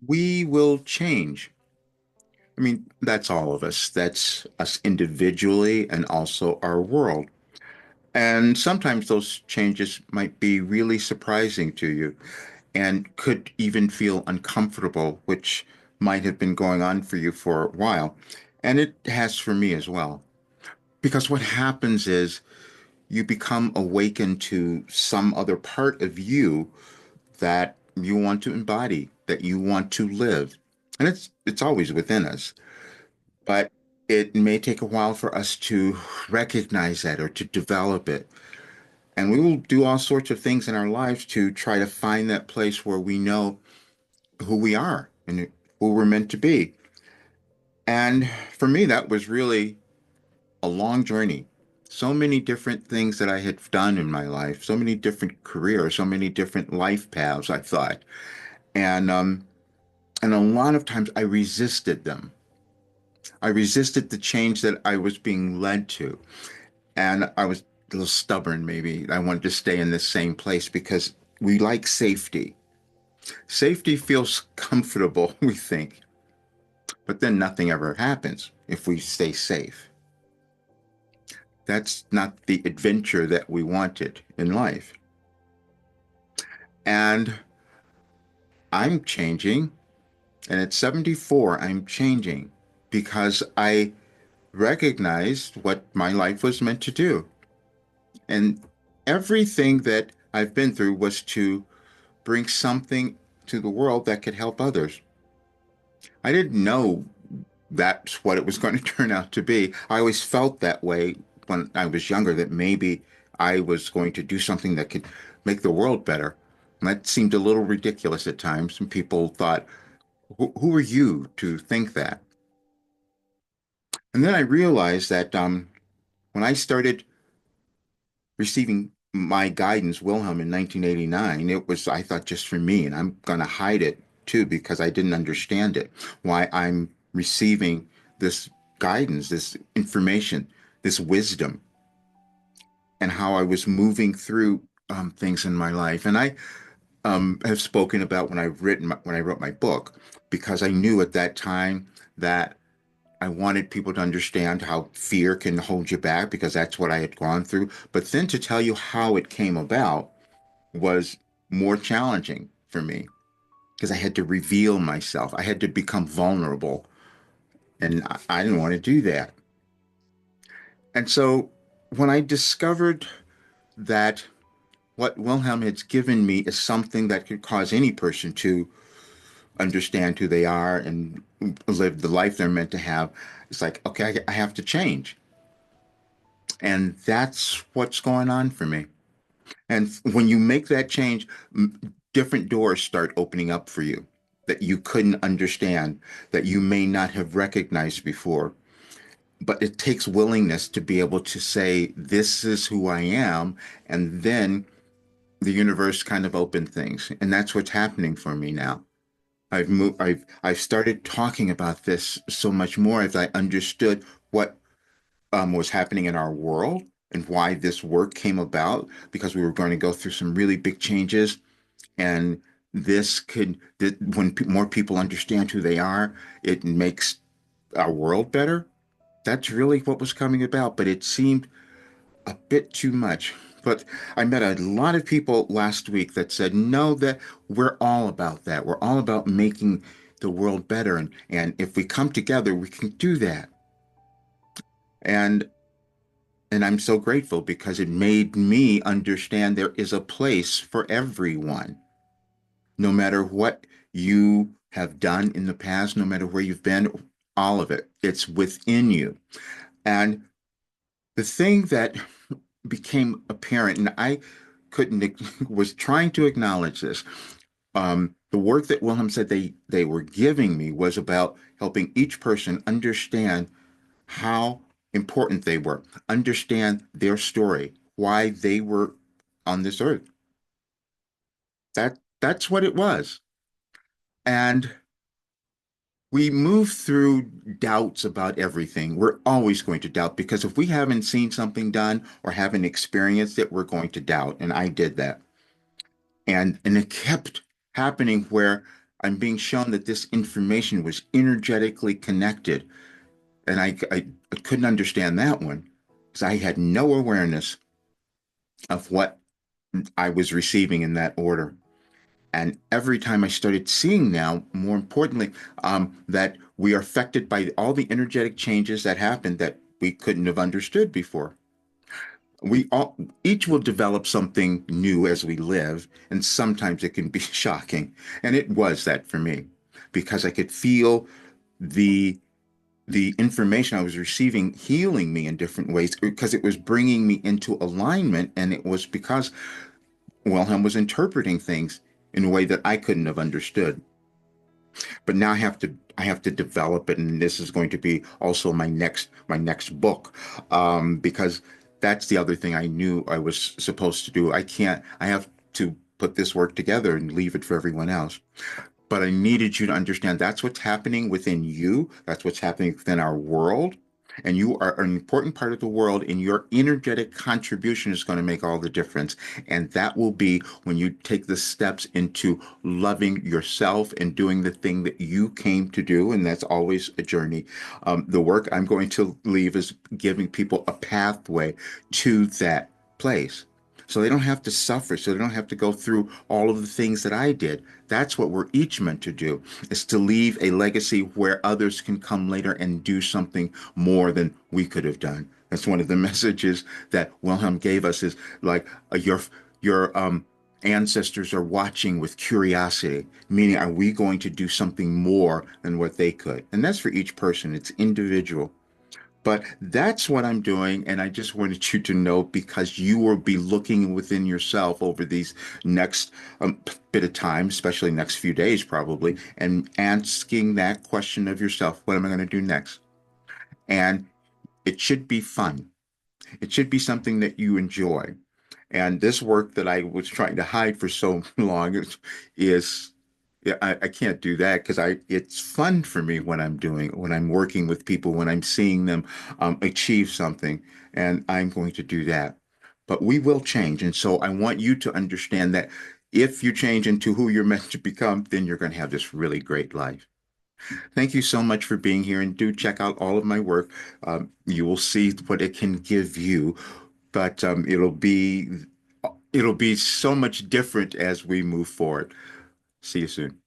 We will change. I mean, that's all of us. That's us individually and also our world. And sometimes those changes might be really surprising to you and could even feel uncomfortable, which might have been going on for you for a while. And it has for me as well. Because what happens is you become awakened to some other part of you that you want to embody, that you want to live. And it's always within us. But it may take a while for us to recognize that or to develop it. And we will do all sorts of things in our lives to try to find that place where we know who we are and who we're meant to be. And for me, that was really a long journey. So many different things that I had done in my life, so many different careers, so many different life paths, I thought. And a lot of times I resisted them. I resisted the change that I was being led to. And I was a little stubborn, maybe. I wanted to stay in the same place because we like safety. Safety feels comfortable, we think, but then nothing ever happens if we stay safe. That's not the adventure that we wanted in life. And I'm changing. And at 74, I'm changing because I recognized what my life was meant to do. And everything that I've been through was to bring something to the world that could help others. I didn't know that's what it was going to turn out to be. I always felt that way when I was younger, that maybe I was going to do something that could make the world better. And that seemed a little ridiculous at times. And people thought, who are you to think that? And then I realized that when I started receiving my guidance, Wilhelm, in 1989, it was, I thought, just for me. And I'm going to hide it too because I didn't understand it, why I'm receiving this guidance, this information, this wisdom, and how I was moving through things in my life. And I have spoken about when I wrote my book, because I knew at that time that I wanted people to understand how fear can hold you back because that's what I had gone through. But then to tell you how it came about was more challenging for me because I had to reveal myself. I had to become vulnerable, and I didn't want to do that. And so when I discovered that what Wilhelm had given me is something that could cause any person to understand who they are and live the life they're meant to have, it's like, okay, I have to change. And that's what's going on for me. And when you make that change, different doors start opening up for you that you couldn't understand, that you may not have recognized before. But it takes willingness to be able to say, this is who I am. And then the universe kind of opened things. And that's what's happening for me now. I've started talking about this so much more as I understood what was happening in our world and why this work came about, because we were going to go through some really big changes. And when more people understand who they are, it makes our world better. That's really what was coming about, but it seemed a bit too much. But I met a lot of people last week that said, no, that we're all about that. We're all about making the world better. And if we come together, we can do that. And And I'm so grateful because it made me understand there is a place for everyone, no matter what you have done in the past, no matter where you've been, all of it. It's within you. And the thing that became apparent, and I couldn't, was trying to acknowledge this. The work that Wilhelm said they were giving me was about helping each person understand how important they were, understand their story, why they were on this earth. That's what it was. And we move through doubts about everything. We're always going to doubt because if we haven't seen something done or haven't experienced it, we're going to doubt. And I did that. And it kept happening where I'm being shown that this information was energetically connected. And I couldn't understand that one because I had no awareness of what I was receiving in that order. And every time I started seeing now, more importantly, that we are affected by all the energetic changes that happened that we couldn't have understood before. We all each will develop something new as we live, and sometimes it can be shocking. And it was that for me because I could feel the the information I was receiving healing me in different ways because it was bringing me into alignment, and it was because Wilhelm was interpreting things in a way that I couldn't have understood. But now I have to develop it, and this is going to be also my next book, because that's the other thing I knew I was supposed to do. I have to put this work together and leave it for everyone else. But I needed you to understand that's what's happening within you. That's what's happening within our world. And you are an important part of the world, and your energetic contribution is going to make all the difference. And that will be when you take the steps into loving yourself and doing the thing that you came to do. And that's always a journey. The work I'm going to leave is giving people a pathway to that place. So they don't have to suffer, so they don't have to go through all of the things that I did. That's what we're each meant to do, is to leave a legacy where others can come later and do something more than we could have done. That's one of the messages that Wilhelm gave us, is like, your ancestors are watching with curiosity, meaning are we going to do something more than what they could? And that's for each person. It's individual. But that's what I'm doing, and I just wanted you to know because you will be looking within yourself over these next bit of time, especially next few days probably, and asking that question of yourself, what am I going to do next? And it should be fun. It should be something that you enjoy. And this work that I was trying to hide for so long is yeah, I can't do that because I it's fun for me when I'm working with people, when I'm seeing them achieve something, and I'm going to do that. But we will change, and so I want you to understand that if you change into who you're meant to become, then you're going to have this really great life. Thank you so much for being here, and do check out all of my work. You will see what it can give you, but it'll be so much different as we move forward. See you soon.